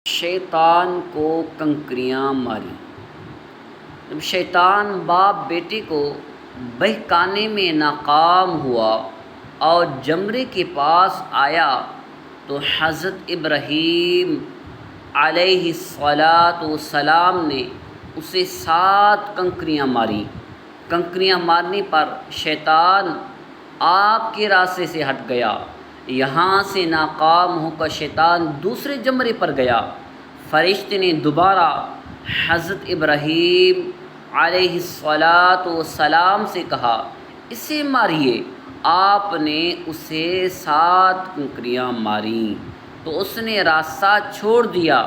شیطان کو کنکریاں ماری۔ جب شیطان باپ بیٹے کو بہکانے میں ناکام ہوا اور جمرے کے پاس آیا تو حضرت ابراہیم علیہ السلام نے اسے 7 کنکریاں ماری۔ کنکریاں مارنے پر شیطان آپ کے راستے سے ہٹ گیا۔ یہاں سے ناکام ہو کر شیطان دوسرے جمرے پر گیا۔ فرشتے نے دوبارہ حضرت ابراہیم علیہ السلام سے کہا، اسے ماریے۔ آپ نے اسے 7 کنکریاں ماریں تو اس نے راستہ چھوڑ دیا۔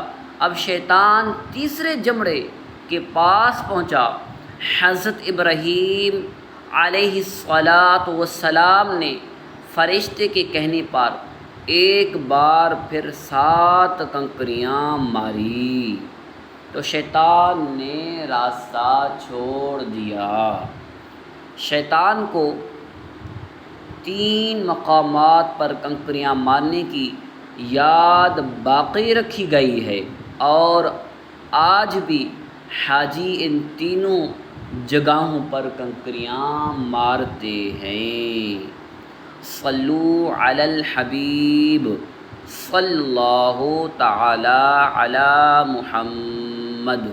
اب شیطان تیسرے جمرے کے پاس پہنچا۔ حضرت ابراہیم علیہ السلام نے فرشتے کے کہنے پر ایک بار پھر 7 کنکریاں ماری تو شیطان نے راستہ چھوڑ دیا۔ شیطان کو 3 مقامات پر کنکریاں مارنے کی یاد باقی رکھی گئی ہے اور آج بھی حاجی ان تینوں جگہوں پر کنکریاں مارتے ہیں۔ صلو علی الحبیب صلی اللہ تعالی علی محمد۔